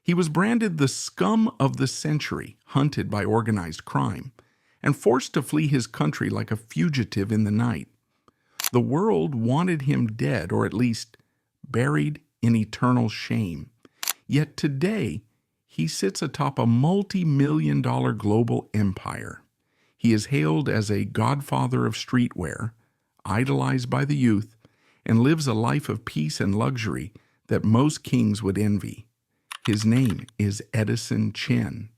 He was branded the scum of the century, hunted by organized crime, and forced to flee his country like a fugitive in the night. The world wanted him dead, or at least buried in eternal shame. Yet today, he sits atop a multi-million-dollar global empire. He is hailed as a godfather of streetwear, idolized by the youth, and lives a life of peace and luxury that most kings would envy. His name is Edison Chen.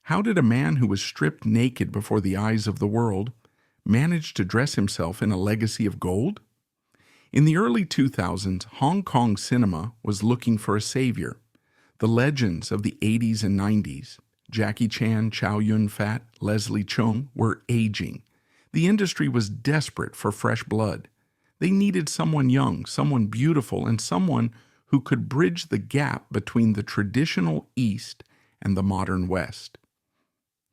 How did a man who was stripped naked before the eyes of the world manage to dress himself in a legacy of gold? In the early 2000s, Hong Kong cinema was looking for a savior. The legends of the 80s and 90s, Jackie Chan, Chow Yun-fat, Leslie Cheung, were aging. The industry was desperate for fresh blood. They needed someone young, someone beautiful, and someone who could bridge the gap between the traditional East and the modern West.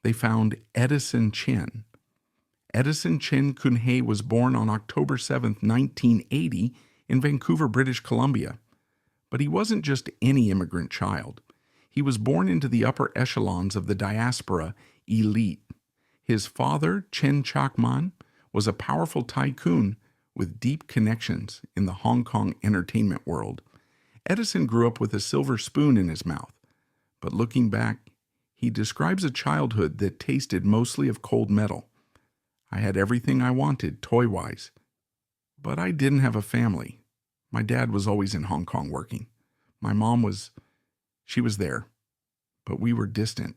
They found Edison Chen. Edison Chen Kun-hei was born on October 7, 1980, in Vancouver, British Columbia. But he wasn't just any immigrant child. He was born into the upper echelons of the diaspora elite. His father, Chen Chakman, was a powerful tycoon with deep connections in the Hong Kong entertainment world. Edison grew up with a silver spoon in his mouth, but looking back, he describes a childhood that tasted mostly of cold metal. I had everything I wanted, toy-wise, but I didn't have a family. My dad was always in Hong Kong working. My mom she was there, but we were distant.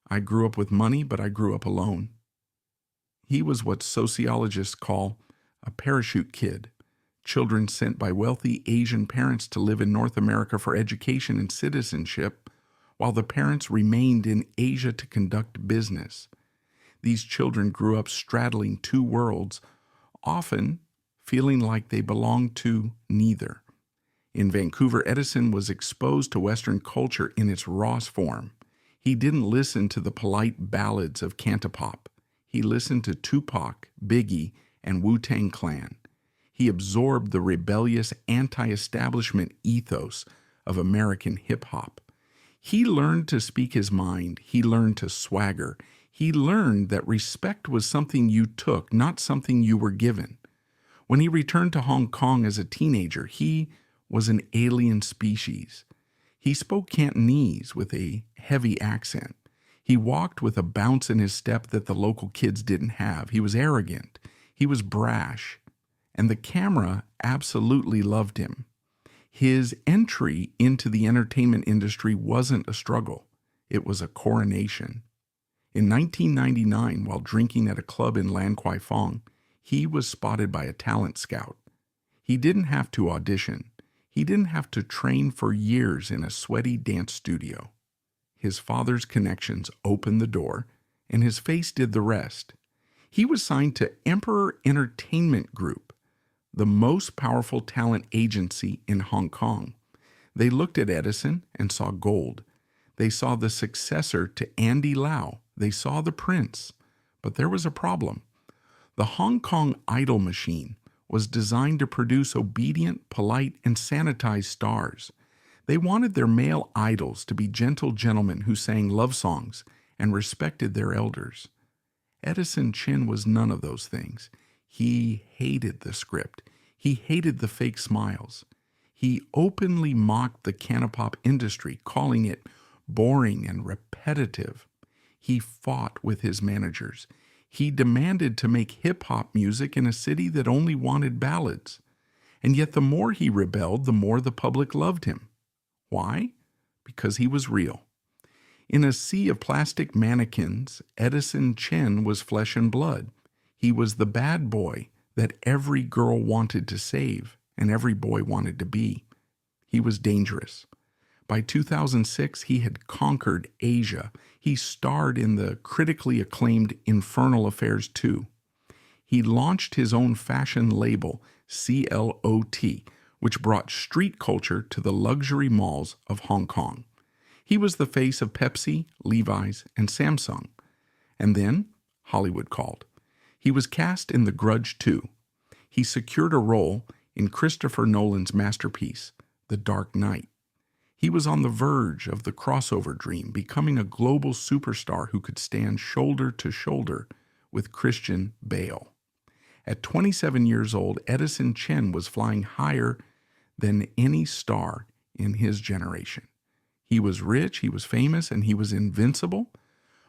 I grew up with money, but I grew up alone. He was what sociologists call a parachute kid, children sent by wealthy Asian parents to live in North America for education and citizenship, while the parents remained in Asia to conduct business. These children grew up straddling two worlds, often feeling like they belonged to neither. In Vancouver, Edison was exposed to Western culture in its rawest form. He didn't listen to the polite ballads of Cantopop. He listened to Tupac, Biggie, and Wu-Tang Clan. He absorbed the rebellious anti-establishment ethos of American hip-hop. He learned to speak his mind. He learned to swagger. He learned that respect was something you took, not something you were given. When he returned to Hong Kong as a teenager, he was an alien species. He spoke Cantonese with a heavy accent. He walked with a bounce in his step that the local kids didn't have. He was arrogant. He was brash. And the camera absolutely loved him. His entry into the entertainment industry wasn't a struggle. It was a coronation. In 1999, while drinking at a club in Lan Kwai Fong, he was spotted by a talent scout. He didn't have to audition. He didn't have to train for years in a sweaty dance studio. His father's connections opened the door, and his face did the rest. He was signed to Emperor Entertainment Group, the most powerful talent agency in Hong Kong. They looked at Edison and saw gold. They saw the successor to Andy Lau. They saw the prince. But there was a problem. The Hong Kong Idol machine was designed to produce obedient, polite, and sanitized stars. They wanted their male idols to be gentle gentlemen who sang love songs and respected their elders. Edison Chen was none of those things. He hated the script. He hated the fake smiles. He openly mocked the Cantopop industry, calling it boring and repetitive. He fought with his managers. He demanded to make hip-hop music in a city that only wanted ballads. And yet the more he rebelled, the more the public loved him. Why? Because he was real. In a sea of plastic mannequins, Edison Chen was flesh and blood. He was the bad boy that every girl wanted to save and every boy wanted to be. He was dangerous. By 2006, he had conquered Asia. He starred in the critically acclaimed Infernal Affairs 2. He launched his own fashion label, CLOT, which brought street culture to the luxury malls of Hong Kong. He was the face of Pepsi, Levi's, and Samsung. And then Hollywood called. He was cast in The Grudge 2. He secured a role in Christopher Nolan's masterpiece, The Dark Knight. He was on the verge of the crossover dream, becoming a global superstar who could stand shoulder to shoulder with Christian Bale. At 27 years old, Edison Chen was flying higher than any star in his generation. He was rich, he was famous, and he was invincible.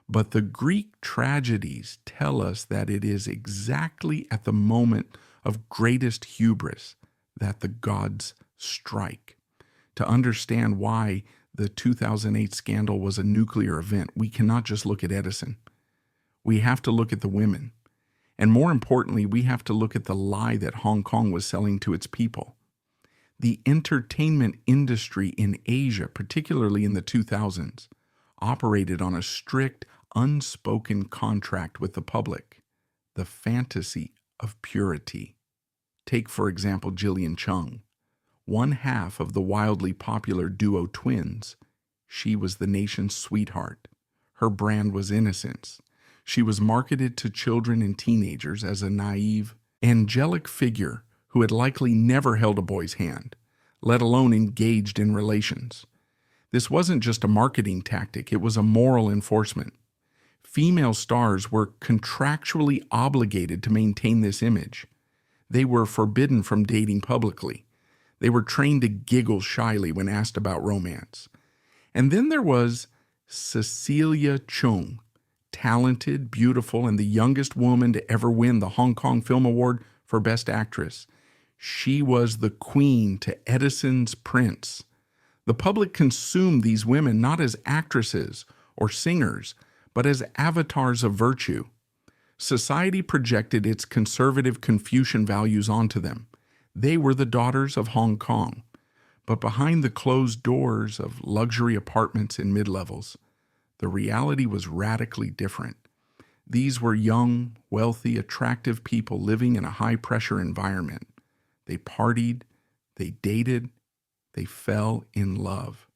But the Greek tragedies tell us that it is exactly at the moment of greatest hubris that the gods strike. To understand why the 2008 scandal was a nuclear event, we cannot just look at Edison. We have to look at the women. And more importantly, we have to look at the lie that Hong Kong was selling to its people. The entertainment industry in Asia, particularly in the 2000s, operated on a strict, unspoken contract with the public, the fantasy of purity. Take, for example, Jillian Cheung, one half of the wildly popular duo Twins. She was the nation's sweetheart. Her brand was innocence. She was marketed to children and teenagers as a naive, angelic figure who had likely never held a boy's hand, let alone engaged in relations. This wasn't just a marketing tactic, it was a moral enforcement. Female stars were contractually obligated to maintain this image. They were forbidden from dating publicly. They were trained to giggle shyly when asked about romance. And then there was Cecilia Cheung, talented, beautiful, and the youngest woman to ever win the Hong Kong Film Award for Best Actress. She was the queen to Edison's prince. The public consumed these women not as actresses or singers, but as avatars of virtue. Society projected its conservative Confucian values onto them. They were the daughters of Hong Kong. But behind the closed doors of luxury apartments in mid-levels, the reality was radically different. These were young, wealthy, attractive people living in a high-pressure environment. They partied, they dated, they fell in love.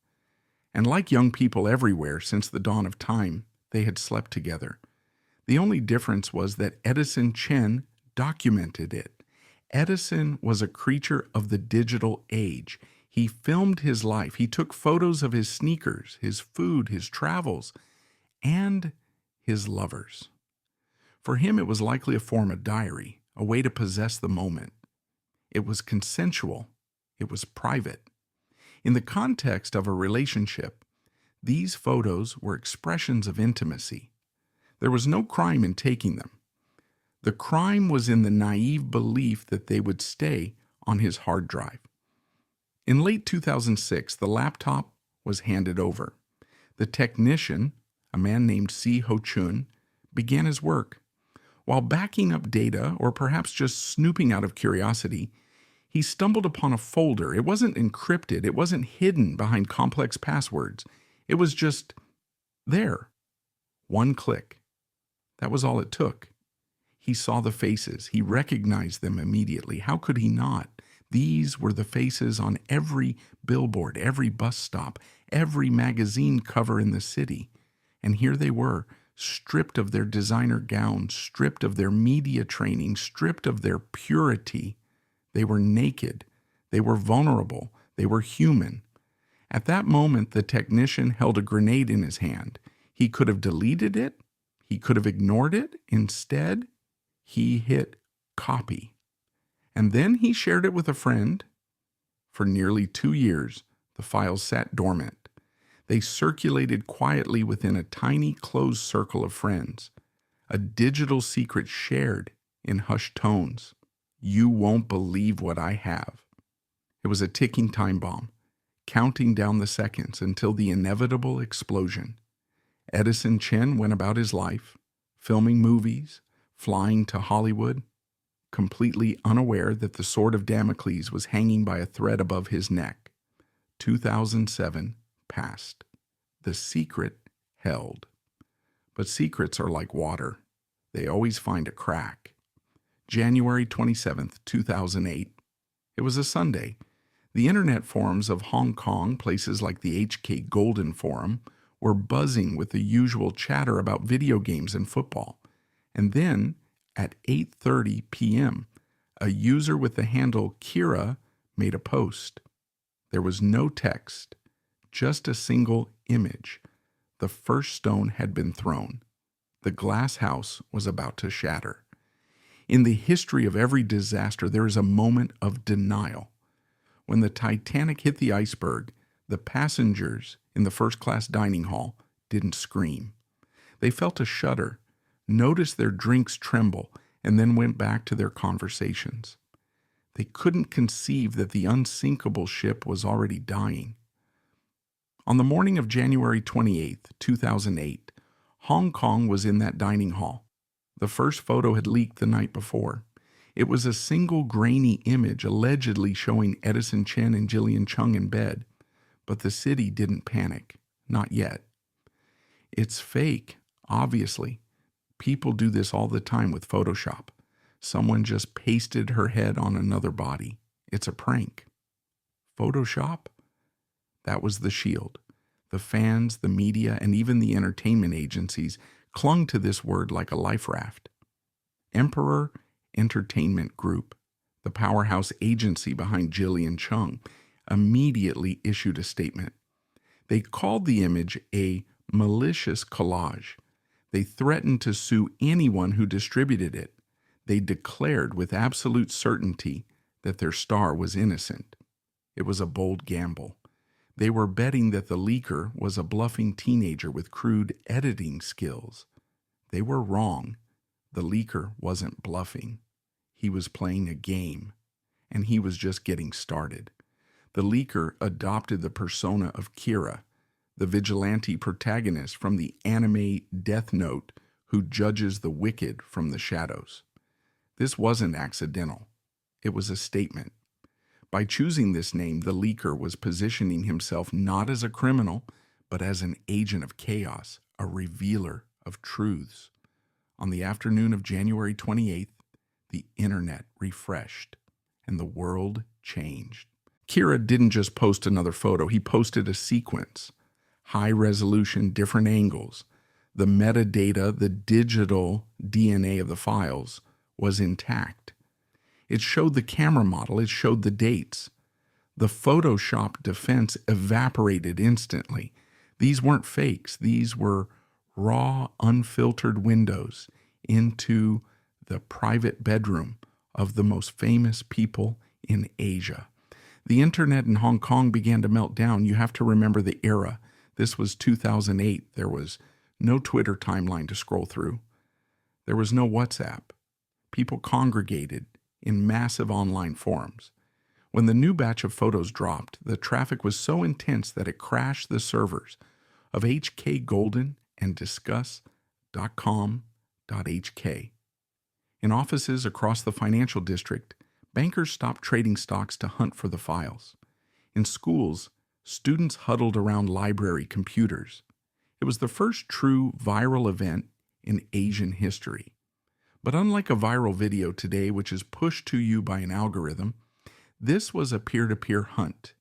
And like young people everywhere since the dawn of time, they had slept together. The only difference was that Edison Chen documented it. Edison was a creature of the digital age. He filmed his life. He took photos of his sneakers, his food, his travels, and his lovers. For him, it was likely a form of diary, a way to possess the moment. It was consensual. It was private. In the context of a relationship, these photos were expressions of intimacy. There was no crime in taking them. The crime was in the naive belief that they would stay on his hard drive. In late 2006, the laptop was handed over. The technician, a man named Si Ho Chun, began his work. While backing up data, or perhaps just snooping out of curiosity, he stumbled upon a folder. It wasn't encrypted. It wasn't hidden behind complex passwords. It was just there. One click. That was all it took. He saw the faces. He recognized them immediately. How could he not? These were the faces on every billboard, every bus stop, every magazine cover in the city. And here they were, stripped of their designer gowns, stripped of their media training, stripped of their purity. They were naked. They were vulnerable. They were human. At that moment, the technician held a grenade in his hand. He could have deleted it. He could have ignored it. Instead, he hit copy. And then he shared it with a friend. For nearly 2 years, the files sat dormant. They circulated quietly within a tiny closed circle of friends. A digital secret shared in hushed tones. You won't believe what I have. It was a ticking time bomb, counting down the seconds until the inevitable explosion. Edison Chen went about his life, filming movies, flying to Hollywood, completely unaware that the sword of Damocles was hanging by a thread above his neck. 2007 passed. The secret held. But secrets are like water. They always find a crack. January 27th, 2008. It was a Sunday. The internet forums of Hong Kong, places like the HK Golden Forum, were buzzing with the usual chatter about video games and football. And then, at 8:30 p.m., a user with the handle Kira made a post. There was no text, Just a single image. The first stone had been thrown. The glass house was about to shatter. In the history of every disaster, there is a moment of denial. When the Titanic hit the iceberg, the passengers in the first-class dining hall didn't scream. They felt a shudder, noticed their drinks tremble, and then went back to their conversations. They couldn't conceive that the unsinkable ship was already dying. On the morning of January 28, 2008, Hong Kong was in that dining hall. The first photo had leaked the night before. It was a single grainy image allegedly showing Edison Chen and Cheung in bed, but the city didn't panic. Not yet. It's fake, obviously. People do this all the time with Photoshop. Someone just pasted her head on another body. It's a prank. Photoshop? That was the shield. The fans, the media, and even the entertainment agencies clung to this word like a life raft. Emperor Entertainment Group, the powerhouse agency behind Cheung, immediately issued a statement. They called the image a malicious collage. They threatened to sue anyone who distributed it. They declared with absolute certainty that their star was innocent. It was a bold gamble. They were betting that the leaker was a bluffing teenager with crude editing skills. They were wrong. The leaker wasn't bluffing. He was playing a game, and he was just getting started. The leaker adopted the persona of Kira, the vigilante protagonist from the anime Death Note who judges the wicked from the shadows. This wasn't accidental. It was a statement. By choosing this name, the leaker was positioning himself not as a criminal, but as an agent of chaos, a revealer of truths. On the afternoon of January 28th, the internet refreshed, and the world changed. Kira didn't just post another photo, he posted a sequence. High resolution, different angles. The metadata, the digital DNA of the files, was intact. It showed the camera model, it showed the dates. The Photoshop defense evaporated instantly. These weren't fakes, these were raw, unfiltered windows into the private bedroom of the most famous people in Asia. The internet in Hong Kong began to melt down. You have to remember the era. This was 2008. There was no Twitter timeline to scroll through. There was no WhatsApp. People congregated in massive online forums. When the new batch of photos dropped, the traffic was so intense that it crashed the servers of HK Golden and discuss.com.hk. In offices across the financial district, bankers stopped trading stocks to hunt for the files. In schools, students huddled around library computers. It was the first true viral event in Asian history. But unlike a viral video today, which is pushed to you by an algorithm, this was a peer-to-peer hunt.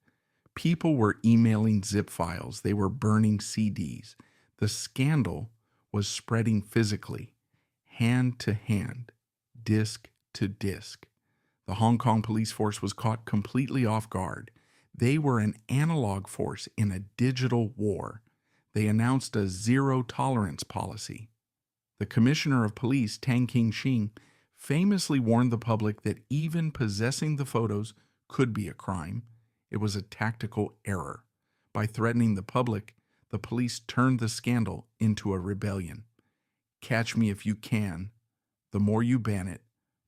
People were emailing zip files. They were burning CDs. The scandal was spreading physically, hand to hand, disc to disc. The Hong Kong police force was caught completely off guard. They were an analog force in a digital war. They announced a zero-tolerance policy. The commissioner of police, Tang King-shing, famously warned the public that even possessing the photos could be a crime. It was a tactical error. By threatening the public, the police turned the scandal into a rebellion. Catch me if you can. The more you ban it,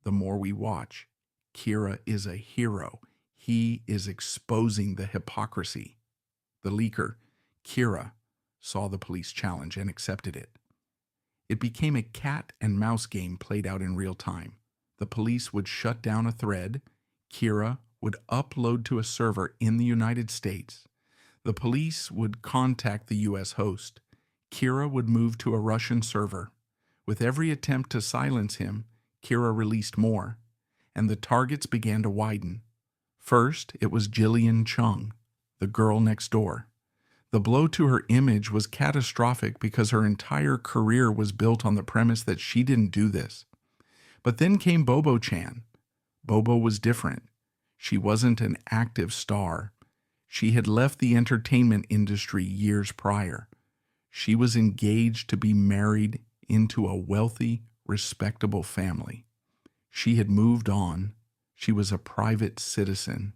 the more we watch. Kira is a hero. He is exposing the hypocrisy. The leaker, Kira, saw the police challenge and accepted it. It became a cat and mouse game played out in real time. The police would shut down a thread. Kira would upload to a server in the United States. The police would contact the U.S. host. Kira would move to a Russian server. With every attempt to silence him, Kira released more, and the targets began to widen. First, it was Cheung, the girl next door. The blow to her image was catastrophic because her entire career was built on the premise that she didn't do this. But then came Bobo Chan. Bobo was different. She wasn't an active star. She had left the entertainment industry years prior. She was engaged to be married into a wealthy, respectable family. She had moved on. She was a private citizen.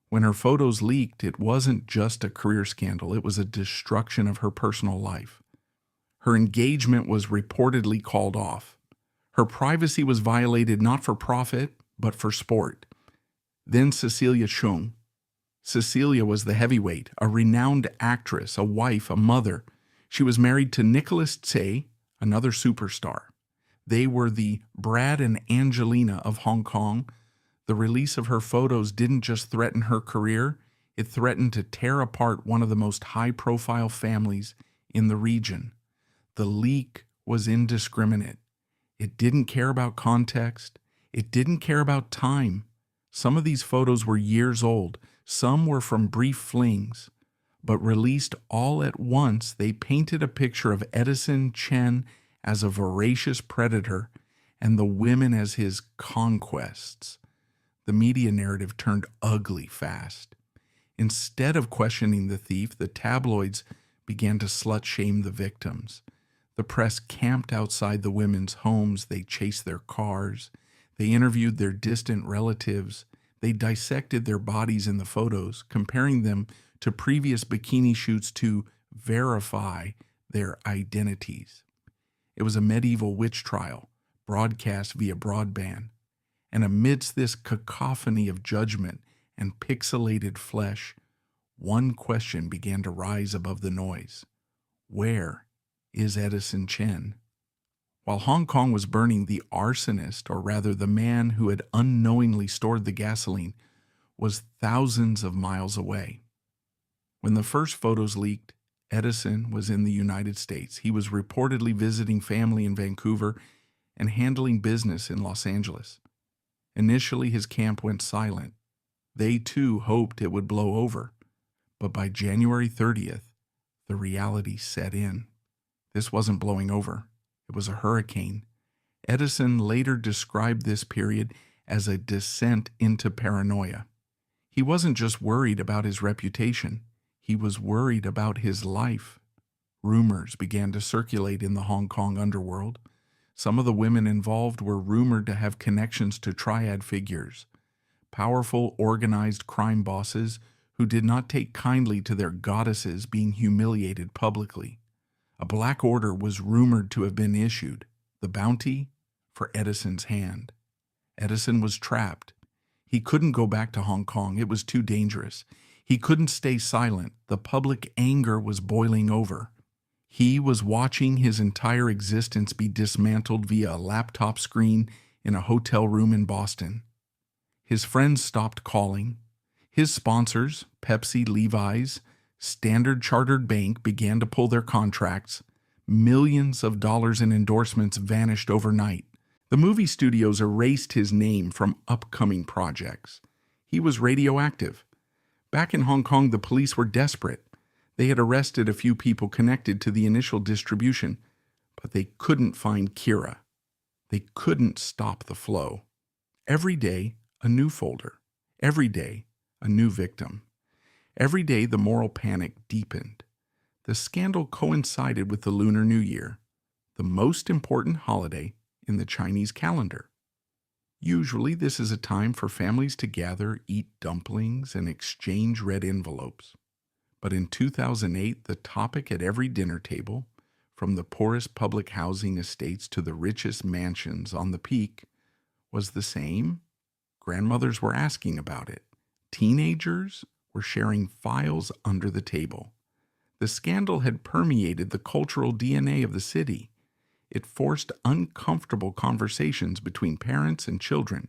When her photos leaked, it wasn't just a career scandal, it was a destruction of her personal life. Her engagement was reportedly called off. Her privacy was violated not for profit, but for sport. Then Cecilia Cheung. Cecilia was the heavyweight, a renowned actress, a wife, a mother. She was married to Nicholas Tse, another superstar. They were the Brad and Angelina of Hong Kong. The release of her photos didn't just threaten her career, it threatened to tear apart one of the most high-profile families in the region. The leak was indiscriminate. It didn't care about context. It didn't care about time. Some of these photos were years old. Some were from brief flings. But released all at once, they painted a picture of Edison Chen as a voracious predator and the women as his conquests. The media narrative turned ugly fast. Instead of questioning the thief, the tabloids began to slut-shame the victims. The press camped outside the women's homes. They chased their cars. They interviewed their distant relatives. They dissected their bodies in the photos, comparing them to previous bikini shoots to verify their identities. It was a medieval witch trial, broadcast via broadband. And amidst this cacophony of judgment and pixelated flesh, one question began to rise above the noise. Where is Edison Chen? While Hong Kong was burning, the arsonist, or rather the man who had unknowingly stored the gasoline, was thousands of miles away. When the first photos leaked, Edison was in the United States. He was reportedly visiting family in Vancouver and handling business in Los Angeles. Initially, his camp went silent. They too hoped it would blow over. But by January 30th, the reality set in. This wasn't blowing over. It was a hurricane. Edison later described this period as a descent into paranoia. He wasn't just worried about his reputation. He was worried about his life. Rumors began to circulate in the Hong Kong underworld. Some of the women involved were rumored to have connections to Triad figures, powerful, organized crime bosses who did not take kindly to their goddesses being humiliated publicly. A black order was rumored to have been issued, the bounty for Edison's hand. Edison was trapped. He couldn't go back to Hong Kong. It was too dangerous. He couldn't stay silent. The public anger was boiling over. He was watching his entire existence be dismantled via a laptop screen in a hotel room in Boston. His friends stopped calling. His sponsors, Pepsi, Levi's, Standard Chartered Bank, began to pull their contracts. Millions of dollars in endorsements vanished overnight. The movie studios erased his name from upcoming projects. He was radioactive. Back in Hong Kong, the police were desperate. They had arrested a few people connected to the initial distribution, but they couldn't find Kira. They couldn't stop the flow. Every day, a new folder. Every day, a new victim. Every day, the moral panic deepened. The scandal coincided with the Lunar New Year, the most important holiday in the Chinese calendar. Usually, this is a time for families to gather, eat dumplings, and exchange red envelopes. But in 2008, the topic at every dinner table, from the poorest public housing estates to the richest mansions on the Peak, was the same. Grandmothers were asking about it. Teenagers were sharing files under the table. The scandal had permeated the cultural DNA of the city. It forced uncomfortable conversations between parents and children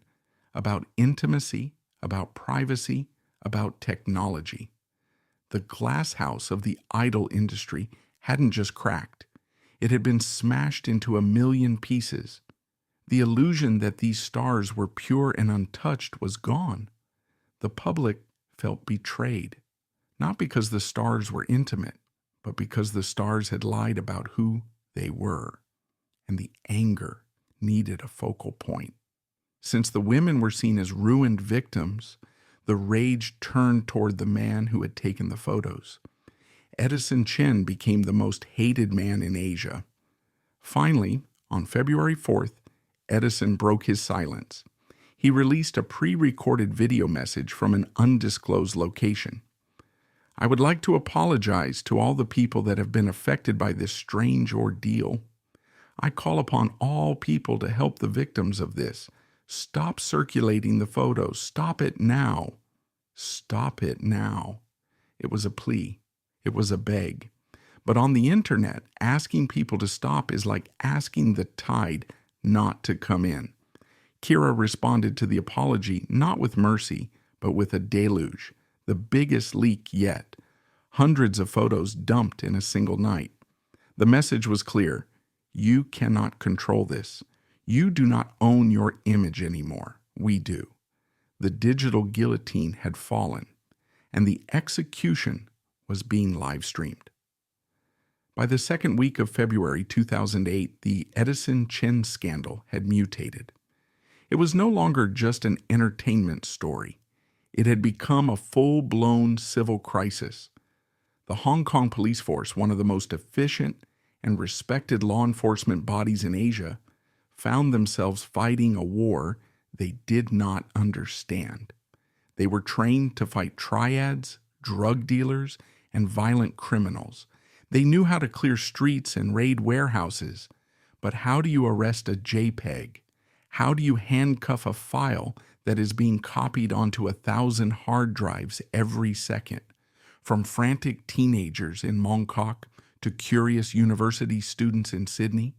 about intimacy, about privacy, about technology. The glass house of the idol industry hadn't just cracked. It had been smashed into a million pieces. The illusion that these stars were pure and untouched was gone. The public felt betrayed, not because the stars were intimate, but because the stars had lied about who they were. And the anger needed a focal point. Since the women were seen as ruined victims, The rage turned toward the man who had taken the photos. Edison Chen became the most hated man in Asia. Finally, on February 4th, Edison broke his silence. He released a pre-recorded video message from an undisclosed location. I would like to apologize to all the people that have been affected by this strange ordeal. I call upon all people to help the victims of this. Stop circulating the photos. Stop it now. Stop it now. It was a plea. It was a beg. But on the internet, asking people to stop is like asking the tide not to come in. Kira responded to the apology not with mercy, but with a deluge, the biggest leak yet. Hundreds of photos dumped in a single night. The message was clear. You cannot control this. You do not own your image anymore. We do. The digital guillotine had fallen, and the execution was being live-streamed. By the second week of February 2008, the Edison Chen scandal had mutated. It was no longer just an entertainment story. It had become a full-blown civil crisis. The Hong Kong police force, one of the most efficient and respected law enforcement bodies in Asia, found themselves fighting a war they did not understand. They were trained to fight triads, drug dealers, and violent criminals. They knew how to clear streets and raid warehouses, but how do you arrest a JPEG? How do you handcuff a file that is being copied onto 1,000 hard drives every second? From frantic teenagers in Mongkok to curious university students in Sydney,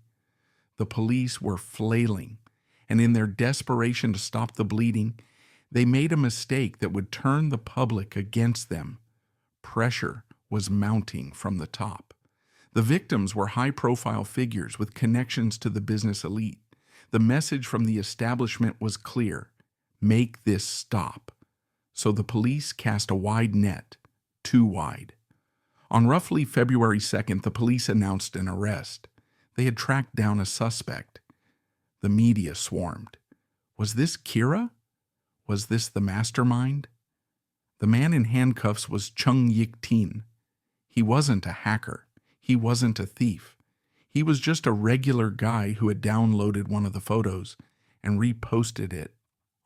the police were flailing, and in their desperation to stop the bleeding, they made a mistake that would turn the public against them. Pressure was mounting from the top. The victims were high-profile figures with connections to the business elite. The message from the establishment was clear: make this stop. So the police cast a wide net, too wide. On roughly February 2nd, the police announced an arrest. They had tracked down a suspect. The media swarmed. Was this Kira? Was this the mastermind? The man in handcuffs was Cheung Tin. He wasn't a hacker. He wasn't a thief. He was just a regular guy who had downloaded one of the photos and reposted it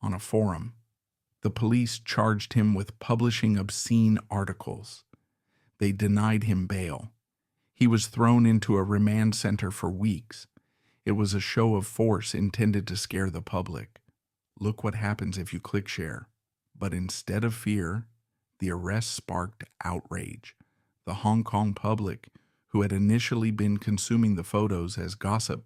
on a forum. The police charged him with publishing obscene articles. They denied him bail. He was thrown into a remand center for weeks. It was a show of force intended to scare the public. Look what happens if you click share. But instead of fear, the arrest sparked outrage. The Hong Kong public, who had initially been consuming the photos as gossip,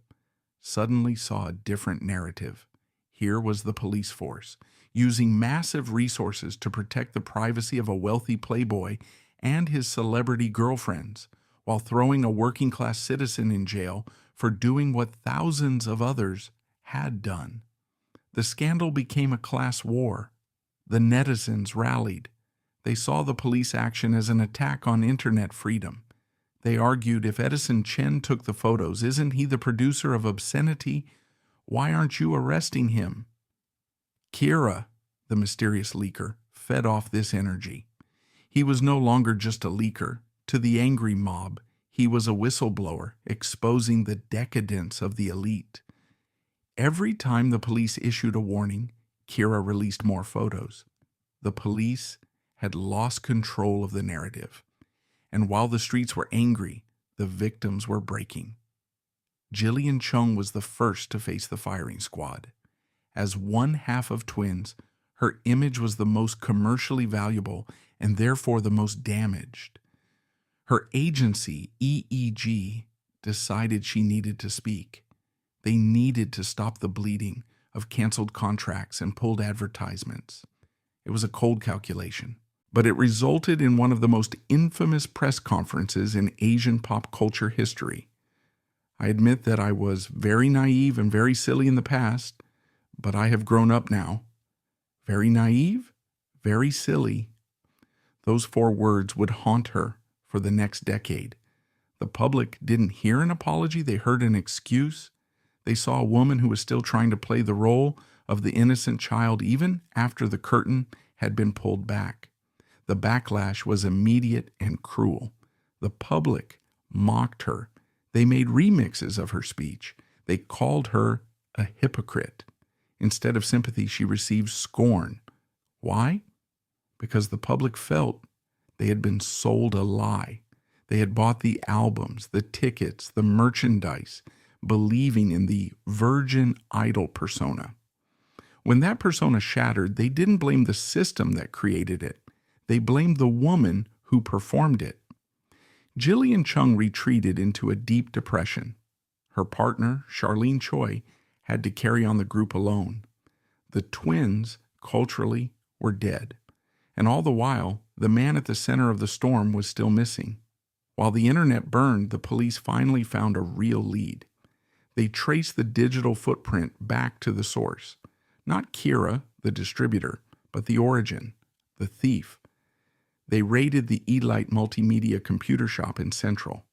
suddenly saw a different narrative. Here was the police force, using massive resources to protect the privacy of a wealthy playboy and his celebrity girlfriends, while throwing a working-class citizen in jail for doing what thousands of others had done. The scandal became a class war. The netizens rallied. They saw the police action as an attack on internet freedom. They argued, if Edison Chen took the photos, isn't he the producer of obscenity? Why aren't you arresting him? Kira, the mysterious leaker, fed off this energy. He was no longer just a leaker. To the angry mob, he was a whistleblower, exposing the decadence of the elite. Every time the police issued a warning, Kira released more photos. The police had lost control of the narrative. And while the streets were angry, the victims were breaking. Jillian Cheung was the first to face the firing squad. As one half of twins, her image was the most commercially valuable and therefore the most damaged. Her agency, EEG, decided she needed to speak. They needed to stop the bleeding of canceled contracts and pulled advertisements. It was a cold calculation, but it resulted in one of the most infamous press conferences in Asian pop culture history. I admit that I was very naive and very silly in the past, but I have grown up now. Very naive, very silly. Those 4 words would haunt her for the next decade. The public didn't hear an apology, they heard an excuse. They saw a woman who was still trying to play the role of the innocent child even after the curtain had been pulled back. The backlash was immediate and cruel. The public mocked her. They made remixes of her speech. They called her a hypocrite. Instead of sympathy, she received scorn. Why? Because the public felt they had been sold a lie. They had bought the albums, the tickets, the merchandise, believing in the virgin idol persona. When that persona shattered, they didn't blame the system that created it. They blamed the woman who performed it. Jillian Cheung retreated into a deep depression. Her partner, Charlene Choi, had to carry on the group alone. The twins, culturally, were dead. And all the while, the man at the center of the storm was still missing. While the internet burned, the police finally found a real lead. They traced the digital footprint back to the source. Not Kira, the distributor, but the origin, the thief. They raided the Elite Multimedia computer shop in Central.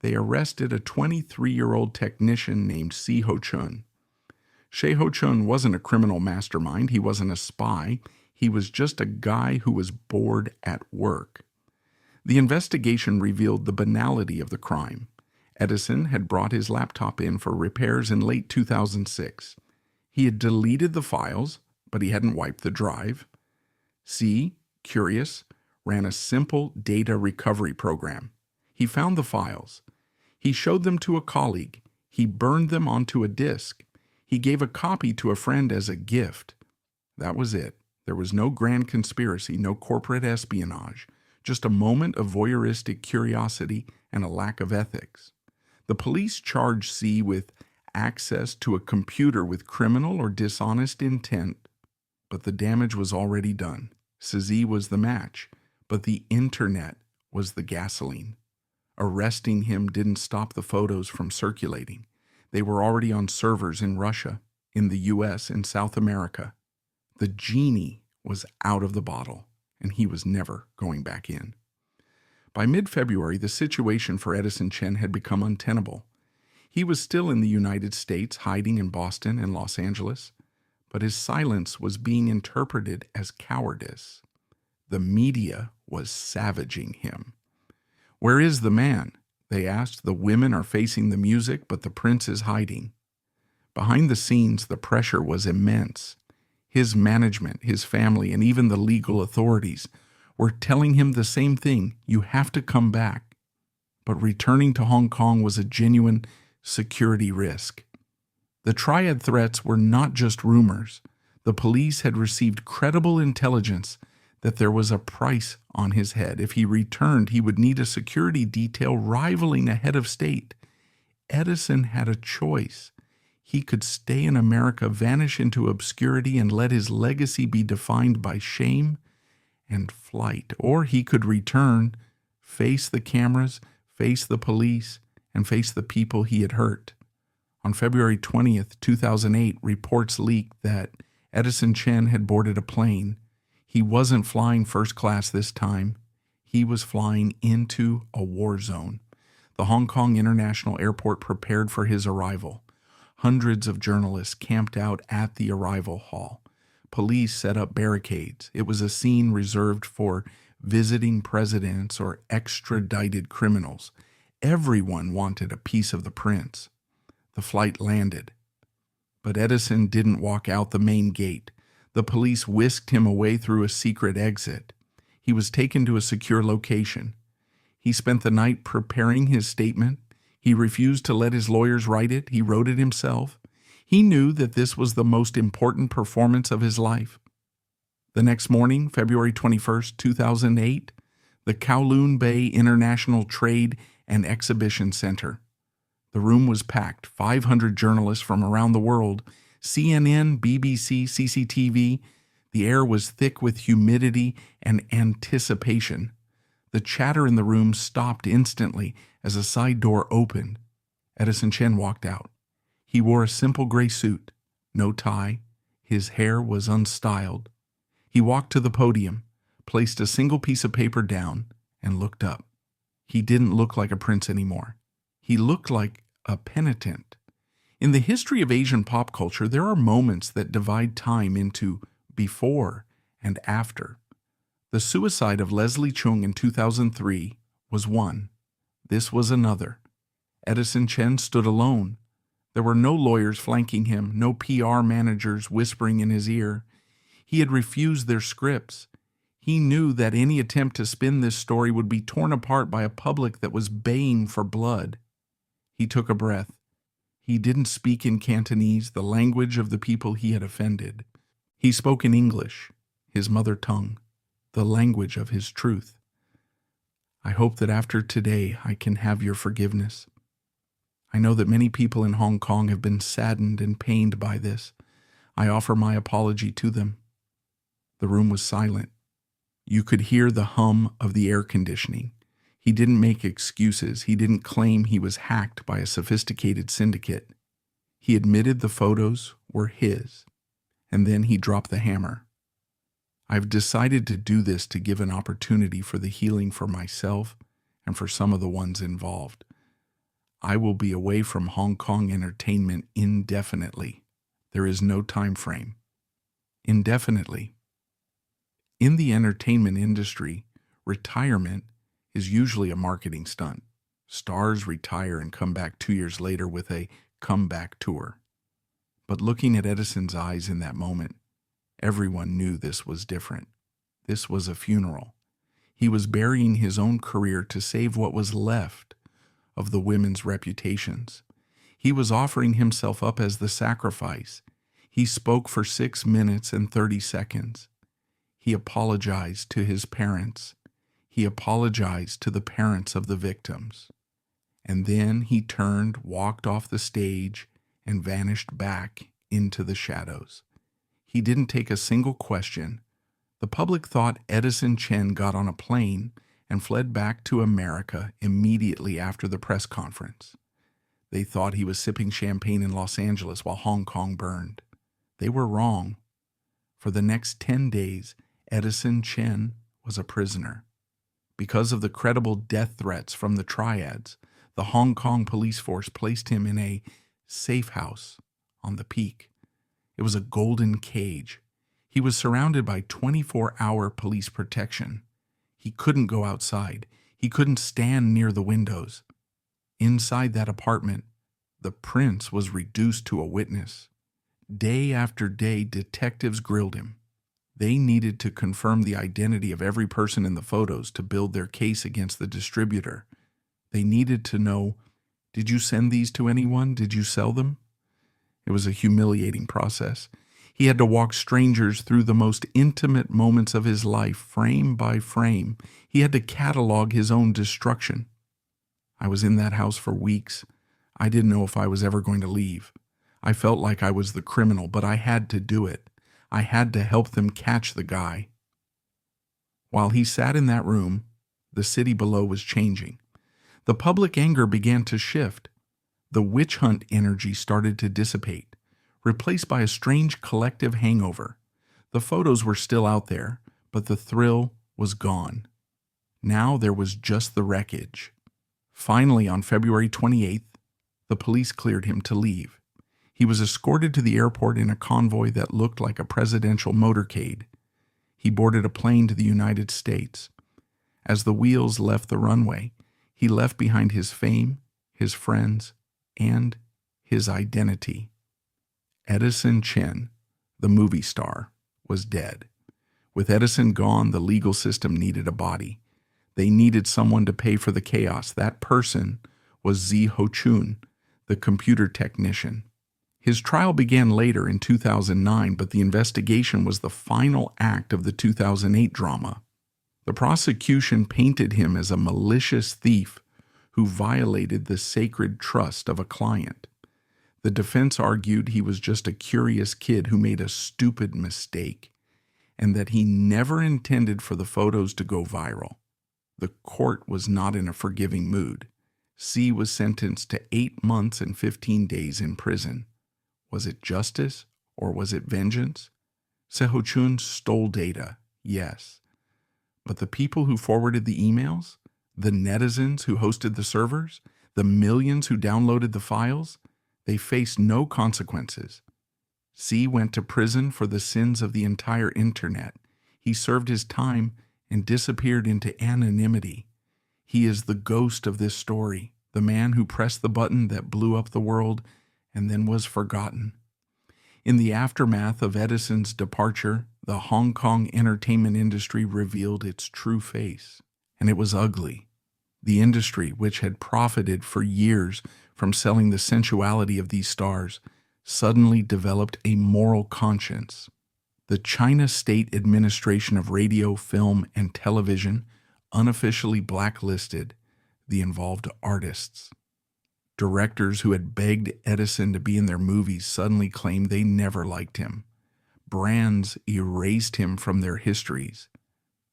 They arrested a 23-year-old technician named Si Ho Chun. She Ho Chun wasn't a criminal mastermind. He wasn't a spy. He was just a guy who was bored at work. The investigation revealed the banality of the crime. Edison had brought his laptop in for repairs in late 2006. He had deleted the files, but he hadn't wiped the drive. C, curious, ran a simple data recovery program. He found the files. He showed them to a colleague. He burned them onto a disk. He gave a copy to a friend as a gift. That was it. There was no grand conspiracy, no corporate espionage, just a moment of voyeuristic curiosity and a lack of ethics. The police charged C with access to a computer with criminal or dishonest intent, but the damage was already done. C was the match, but the internet was the gasoline. Arresting him didn't stop the photos from circulating. They were already on servers in Russia, in the US, and South America. The genie was out of the bottle, and he was never going back in. By mid-February, the situation for Edison Chen had become untenable. He was still in the United States, hiding in Boston and Los Angeles, but his silence was being interpreted as cowardice. The media was savaging him. "Where is the man?" they asked. "The women are facing the music, but the prince is hiding." Behind the scenes, the pressure was immense. His management, his family, and even the legal authorities were telling him the same thing: you have to come back. But returning to Hong Kong was a genuine security risk. The Triad threats were not just rumors. The police had received credible intelligence that there was a price on his head. If he returned, he would need a security detail rivaling a head of state. Edison had a choice. He could stay in America, vanish into obscurity, and let his legacy be defined by shame and flight. Or he could return, face the cameras, face the police, and face the people he had hurt. On February 20th, 2008, reports leaked that Edison Chen had boarded a plane. He wasn't flying first class this time. He was flying into a war zone. The Hong Kong International Airport prepared for his arrival. Hundreds of journalists camped out at the arrival hall. Police set up barricades. It was a scene reserved for visiting presidents or extradited criminals. Everyone wanted a piece of the prince. The flight landed. But Edison didn't walk out the main gate. The police whisked him away through a secret exit. He was taken to a secure location. He spent the night preparing his statement. He refused to let his lawyers write it. He wrote it himself. He knew that this was the most important performance of his life. The next morning, February 21st, 2008, the Kowloon Bay International Trade and Exhibition Center. The room was packed, 500 journalists from around the world, CNN, BBC, CCTV. The air was thick with humidity and anticipation. The chatter in the room stopped instantly as a side door opened. Edison Chen walked out. He wore a simple gray suit, no tie. His hair was unstyled. He walked to the podium, placed a single piece of paper down, and looked up. He didn't look like a prince anymore. He looked like a penitent. In the history of Asian pop culture, there are moments that divide time into before and after. The suicide of Leslie Cheung in 2003 was one. This was another. Edison Chen stood alone. There were no lawyers flanking him, no PR managers whispering in his ear. He had refused their scripts. He knew that any attempt to spin this story would be torn apart by a public that was baying for blood. He took a breath. He didn't speak in Cantonese, the language of the people he had offended. He spoke in English, his mother tongue, the language of his truth. I hope that after today I can have your forgiveness. I know that many people in Hong Kong have been saddened and pained by this. I offer my apology to them. The room was silent. You could hear the hum of the air conditioning. He didn't make excuses. He didn't claim he was hacked by a sophisticated syndicate. He admitted the photos were his, and then he dropped the hammer. I've decided to do this to give an opportunity for the healing for myself and for some of the ones involved. I will be away from Hong Kong entertainment indefinitely. There is no time frame. Indefinitely. In the entertainment industry, retirement is usually a marketing stunt. Stars retire and come back 2 years later with a comeback tour. But looking at Edison's eyes in that moment, everyone knew this was different. This was a funeral. He was burying his own career to save what was left of the women's reputations. He was offering himself up as the sacrifice. He spoke for 6 minutes and 30 seconds. He apologized to his parents. He apologized to the parents of the victims. And then he turned, walked off the stage, and vanished back into the shadows. He didn't take a single question. The public thought Edison Chen got on a plane and fled back to America immediately after the press conference. They thought he was sipping champagne in Los Angeles while Hong Kong burned. They were wrong. For the next 10 days, Edison Chen was a prisoner. Because of the credible death threats from the Triads, the Hong Kong police force placed him in a safe house on the Peak. It was a golden cage. He was surrounded by 24-hour police protection. He couldn't go outside. He couldn't stand near the windows. Inside that apartment, the prince was reduced to a witness. Day after day, detectives grilled him. They needed to confirm the identity of every person in the photos to build their case against the distributor. They needed to know, did you send these to anyone? Did you sell them? It was a humiliating process. He had to walk strangers through the most intimate moments of his life, frame by frame. He had to catalog his own destruction. I was in that house for weeks. I didn't know if I was ever going to leave. I felt like I was the criminal, but I had to do it. I had to help them catch the guy. While he sat in that room, the city below was changing. The public anger began to shift. The witch hunt energy started to dissipate, replaced by a strange collective hangover. The photos were still out there, but the thrill was gone. Now there was just the wreckage. Finally, on February 28th, the police cleared him to leave. He was escorted to the airport in a convoy that looked like a presidential motorcade. He boarded a plane to the United States. As the wheels left the runway, he left behind his fame, his friends, and his identity. Edison Chen, the movie star, was dead. With Edison gone, the legal system needed a body. They needed someone to pay for the chaos. That person was Zi Ho-chun, the computer technician. His trial began later in 2009, but the investigation was the final act of the 2008 drama. The prosecution painted him as a malicious thief who violated the sacred trust of a client. The defense argued he was just a curious kid who made a stupid mistake, and that he never intended for the photos to go viral. The court was not in a forgiving mood. C was sentenced to 8 months and 15 days in prison. Was it justice or was it vengeance? Ho-chun stole data, yes. But the people who forwarded the emails, the netizens who hosted the servers, the millions who downloaded the files, they faced no consequences. C went to prison for the sins of the entire internet. He served his time and disappeared into anonymity. He is the ghost of this story, the man who pressed the button that blew up the world and then was forgotten. In the aftermath of Edison's departure, the Hong Kong entertainment industry revealed its true face, and it was ugly. The industry, which had profited for years from selling the sensuality of these stars, suddenly developed a moral conscience. The China State Administration of Radio, Film, and Television unofficially blacklisted the involved artists. Directors who had begged Edison to be in their movies suddenly claimed they never liked him. Brands erased him from their histories.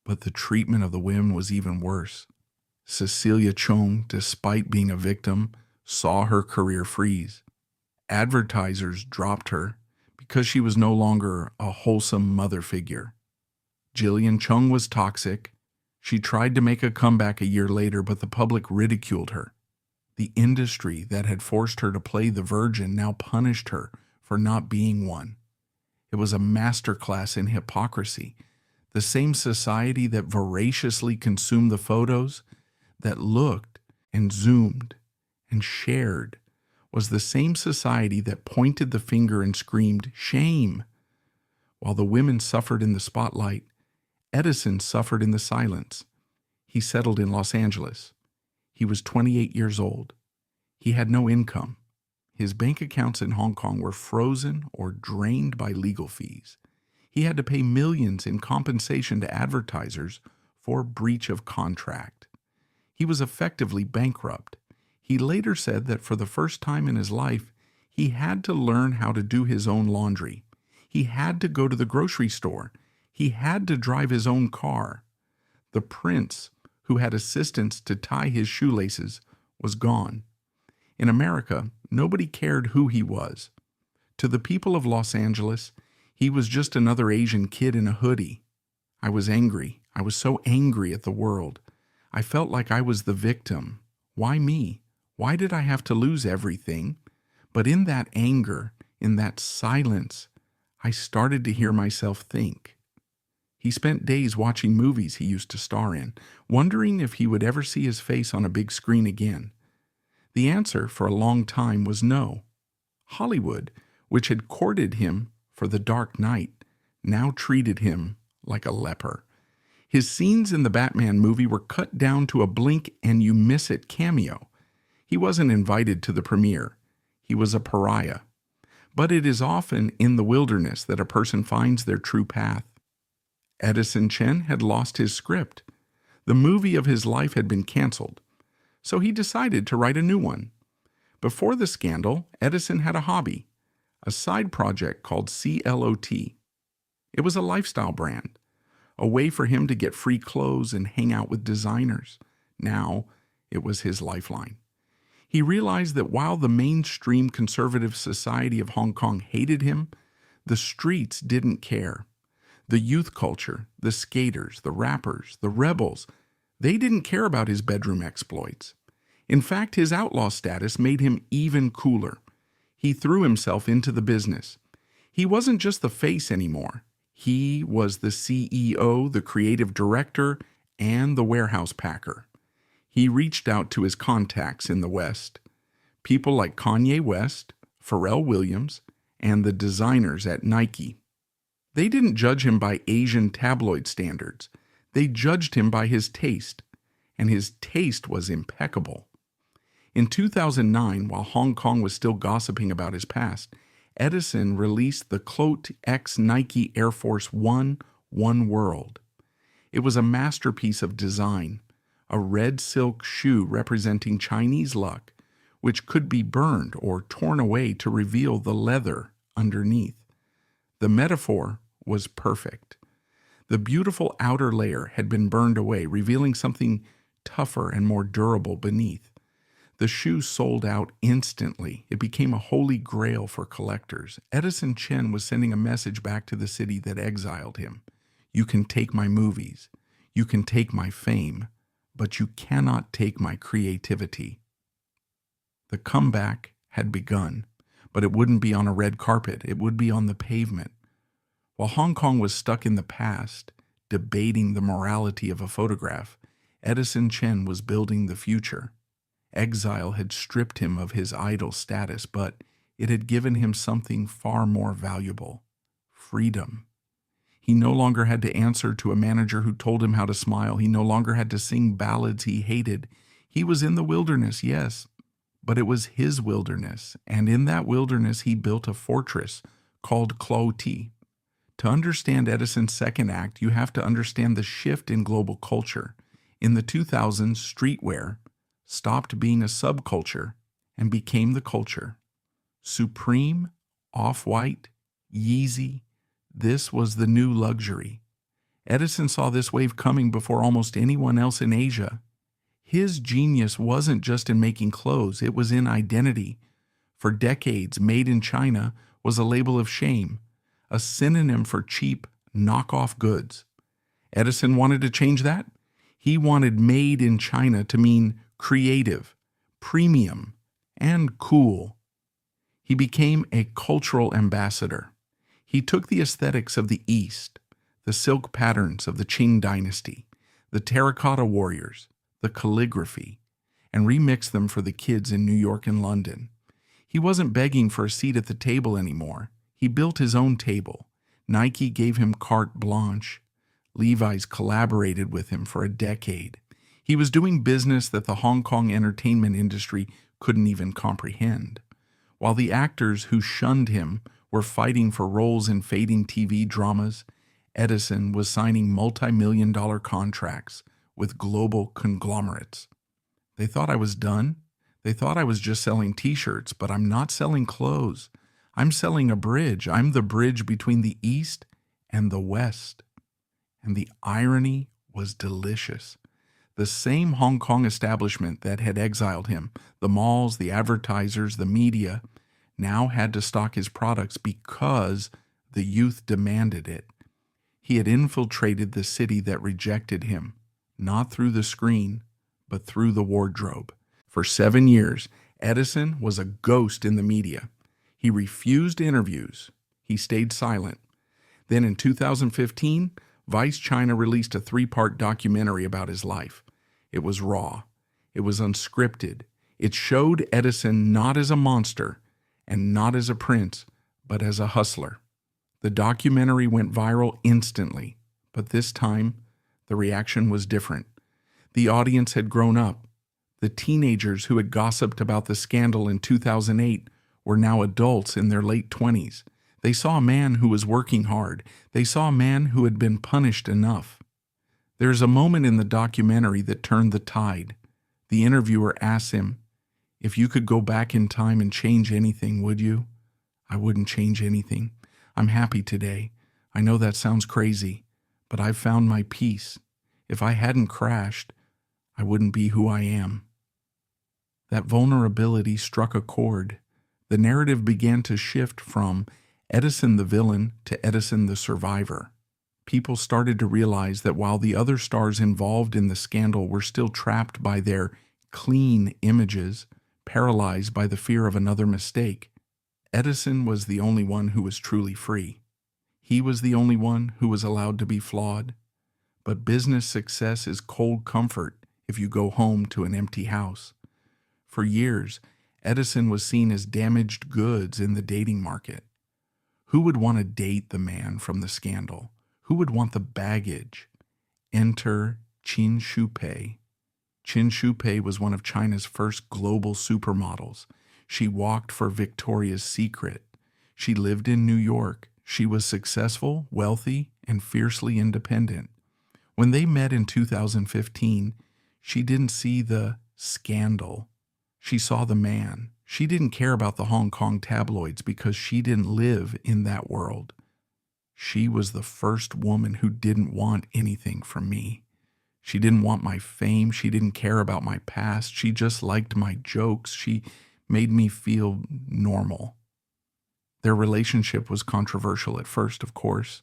But the treatment of the women was even worse. Cecilia Cheung, despite being a victim, saw her career freeze. Advertisers dropped her because she was no longer a wholesome mother figure. Jillian Cheung was toxic. She tried to make a comeback a year later, but the public ridiculed her. The industry that had forced her to play the virgin now punished her for not being one. It was a masterclass in hypocrisy. The same society that voraciously consumed the photos, that looked and zoomed and shared, was the same society that pointed the finger and screamed, "Shame!" While the women suffered in the spotlight, Edison suffered in the silence. He settled in Los Angeles. He was 28 years old. He had no income. His bank accounts in Hong Kong were frozen or drained by legal fees. He had to pay millions in compensation to advertisers for breach of contract. He was effectively bankrupt. He later said that for the first time in his life, he had to learn how to do his own laundry. He had to go to the grocery store. He had to drive his own car. The prince, who had assistants to tie his shoelaces, was gone. In America, nobody cared who he was. To the people of Los Angeles, he was just another Asian kid in a hoodie. I was angry. I was so angry at the world. I felt like I was the victim. Why me? Why did I have to lose everything? But in that anger, in that silence, I started to hear myself think. He spent days watching movies he used to star in, wondering if he would ever see his face on a big screen again. The answer for a long time was no. Hollywood, which had courted him for The Dark Knight, now treated him like a leper. His scenes in the Batman movie were cut down to a blink and you miss it cameo. He wasn't invited to the premiere. He was a pariah. But it is often in the wilderness that a person finds their true path. Edison Chen had lost his script. The movie of his life had been canceled. So he decided to write a new one. Before the scandal, Edison had a hobby, a side project called CLOT. It was a lifestyle brand, a way for him to get free clothes and hang out with designers. Now, it was his lifeline. He realized that while the mainstream conservative society of Hong Kong hated him, the streets didn't care. The youth culture, the skaters, the rappers, the rebels, they didn't care about his bedroom exploits. In fact, his outlaw status made him even cooler. He threw himself into the business. He wasn't just the face anymore. He was the CEO, the creative director, and the warehouse packer. He reached out to his contacts in the West, people like Kanye West, Pharrell Williams, and the designers at Nike. They didn't judge him by Asian tabloid standards. They judged him by his taste, and his taste was impeccable. In 2009, while Hong Kong was still gossiping about his past, Edison released the CLOT X Nike Air Force One World. It was a masterpiece of design, a red silk shoe representing Chinese luck, which could be burned or torn away to reveal the leather underneath. The metaphor was perfect. The beautiful outer layer had been burned away, revealing something tougher and more durable beneath. The shoe sold out instantly. It became a holy grail for collectors. Edison Chen was sending a message back to the city that exiled him. You can take my movies. You can take my fame, but you cannot take my creativity. The comeback had begun, but it wouldn't be on a red carpet. It would be on the pavement. While Hong Kong was stuck in the past, debating the morality of a photograph, Edison Chen was building the future. Exile had stripped him of his idol status, but it had given him something far more valuable: freedom. He no longer had to answer to a manager who told him how to smile. He no longer had to sing ballads he hated. He was in the wilderness, yes, but it was his wilderness, and in that wilderness he built a fortress called CLOT. To understand Edison's second act, you have to understand the shift in global culture. In the 2000s, streetwear stopped being a subculture and became the culture. Supreme, Off-White, Yeezy, this was the new luxury. Edison saw this wave coming before almost anyone else in Asia. His genius wasn't just in making clothes, it was in identity. For decades, Made in China was a label of shame, a synonym for cheap, knockoff goods. Edison wanted to change that. He wanted Made in China to mean creative, premium, and cool. He became a cultural ambassador. He took the aesthetics of the East, the silk patterns of the Qing dynasty, the terracotta warriors, the calligraphy, and remixed them for the kids in New York and London. He wasn't begging for a seat at the table anymore. He built his own table. Nike gave him carte blanche. Levi's collaborated with him for a decade. He was doing business that the Hong Kong entertainment industry couldn't even comprehend. While the actors who shunned him were fighting for roles in fading TV dramas, Edison was signing multi-million-dollar contracts with global conglomerates. They thought I was done. They thought I was just selling t-shirts, but I'm not selling clothes. I'm selling a bridge. I'm the bridge between the East and the West. And the irony was delicious. The same Hong Kong establishment that had exiled him, the malls, the advertisers, the media, now had to stock his products because the youth demanded it. He had infiltrated the city that rejected him, not through the screen, but through the wardrobe. For 7 years, Edison was a ghost in the media. He refused interviews. He stayed silent. Then in 2015, Vice China released a 3-part documentary about his life. It was raw. It was unscripted. It showed Edison not as a monster and not as a prince, but as a hustler. The documentary went viral instantly, but this time, the reaction was different. The audience had grown up. The teenagers who had gossiped about the scandal in 2008 were now adults in their late 20s. They saw a man who was working hard. They saw a man who had been punished enough. There is a moment in the documentary that turned the tide. The interviewer asks him, "If you could go back in time and change anything, would you?" "I wouldn't change anything. I'm happy today. I know that sounds crazy, but I've found my peace. If I hadn't crashed, I wouldn't be who I am." That vulnerability struck a chord. The narrative began to shift from Edison the villain to Edison the survivor. People started to realize that while the other stars involved in the scandal were still trapped by their clean images, paralyzed by the fear of another mistake, Edison was the only one who was truly free. He was the only one who was allowed to be flawed. But business success is cold comfort if you go home to an empty house. For years, Edison was seen as damaged goods in the dating market. Who would want to date the man from the scandal? Who would want the baggage? Enter Qin Shupei. Qin Shupei was one of China's first global supermodels. She walked for Victoria's Secret. She lived in New York. She was successful, wealthy, and fiercely independent. When they met in 2015, she didn't see the scandal. She saw the man. She didn't care about the Hong Kong tabloids because she didn't live in that world. She was the first woman who didn't want anything from me. She didn't want my fame. She didn't care about my past. She just liked my jokes. She made me feel normal. Their relationship was controversial at first, of course.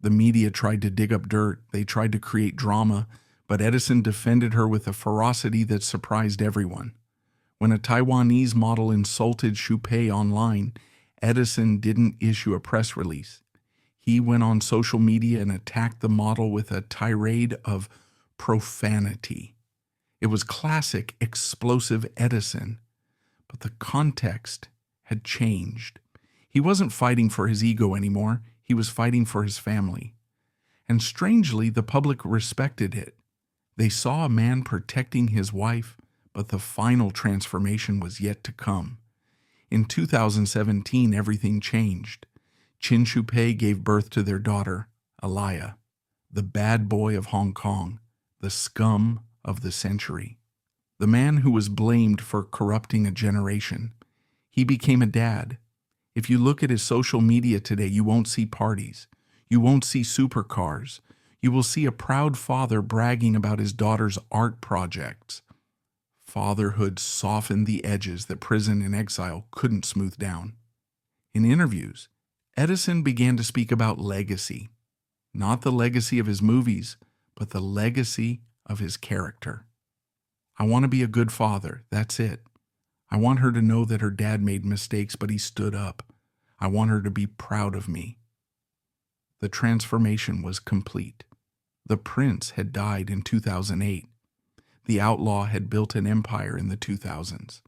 The media tried to dig up dirt. They tried to create drama, but Edison defended her with a ferocity that surprised everyone. When a Taiwanese model insulted Shupei online, Edison didn't issue a press release. He went on social media and attacked the model with a tirade of profanity. It was classic explosive Edison, but the context had changed. He wasn't fighting for his ego anymore. He was fighting for his family. And strangely, the public respected it. They saw a man protecting his wife, but the final transformation was yet to come. In 2017, everything changed. Chin Shu-pei gave birth to their daughter, Aliyah, the bad boy of Hong Kong, the scum of the century. The man who was blamed for corrupting a generation. He became a dad. If you look at his social media today, you won't see parties. You won't see supercars. You will see a proud father bragging about his daughter's art projects. Fatherhood softened the edges that prison and exile couldn't smooth down. In interviews, Edison began to speak about legacy. Not the legacy of his movies, but the legacy of his character. I want to be a good father, that's it. I want her to know that her dad made mistakes, but he stood up. I want her to be proud of me. The transformation was complete. The prince had died in 2008. The outlaw had built an empire in the 2000s.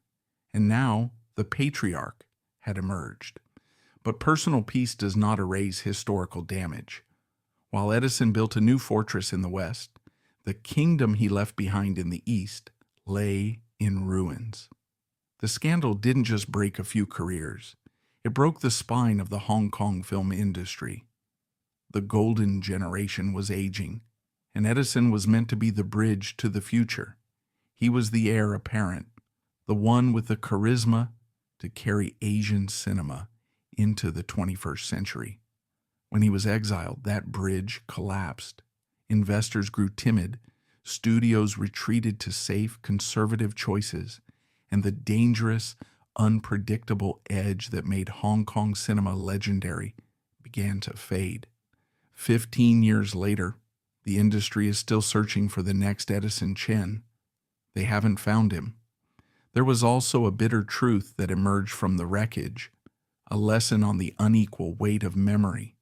And now the patriarch had emerged. But personal peace does not erase historical damage. While Edison built a new fortress in the West, the kingdom he left behind in the East lay in ruins. The scandal didn't just break a few careers. It broke the spine of the Hong Kong film industry. The golden generation was aging, and Edison was meant to be the bridge to the future. He was the heir apparent, the one with the charisma to carry Asian cinema into the 21st century. When he was exiled, that bridge collapsed. Investors grew timid, studios retreated to safe, conservative choices, and the dangerous, unpredictable edge that made Hong Kong cinema legendary began to fade. 15 years later, the industry is still searching for the next Edison Chen. They haven't found him. There was also a bitter truth that emerged from the wreckage, a lesson on the unequal weight of memory.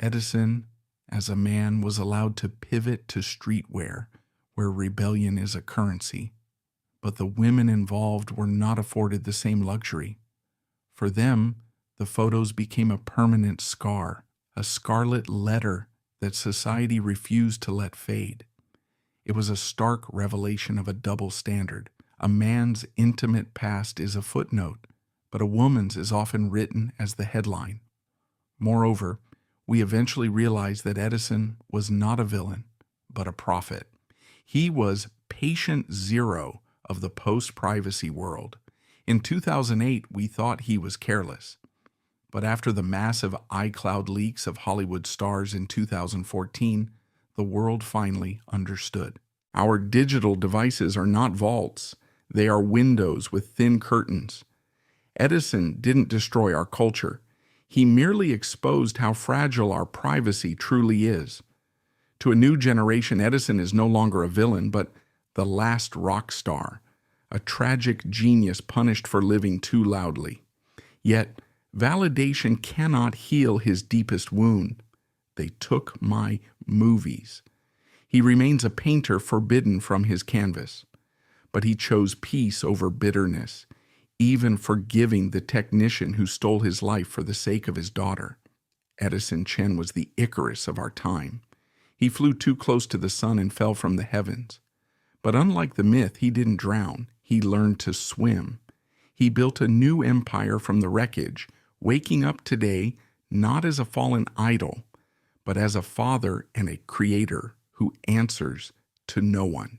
Edison, as a man, was allowed to pivot to streetwear, where rebellion is a currency. But the women involved were not afforded the same luxury. For them, the photos became a permanent scar, a scarlet letter that society refused to let fade. It was a stark revelation of a double standard. A man's intimate past is a footnote, but a woman's is often written as the headline. Moreover, we eventually realized that Edison was not a villain, but a prophet. He was patient zero of the post-privacy world. In 2008, we thought he was careless. But after the massive iCloud leaks of Hollywood stars in 2014, the world finally understood. Our digital devices are not vaults. They are windows with thin curtains. Edison didn't destroy our culture. He merely exposed how fragile our privacy truly is. To a new generation, Edison is no longer a villain, but the last rock star, a tragic genius punished for living too loudly. Yet, validation cannot heal his deepest wound. They took my movies. He remains a painter forbidden from his canvas. But he chose peace over bitterness, even forgiving the technician who stole his life for the sake of his daughter. Edison Chen was the Icarus of our time. He flew too close to the sun and fell from the heavens. But unlike the myth, he didn't drown. He learned to swim. He built a new empire from the wreckage, waking up today not as a fallen idol, but as a father and a creator who answers to no one.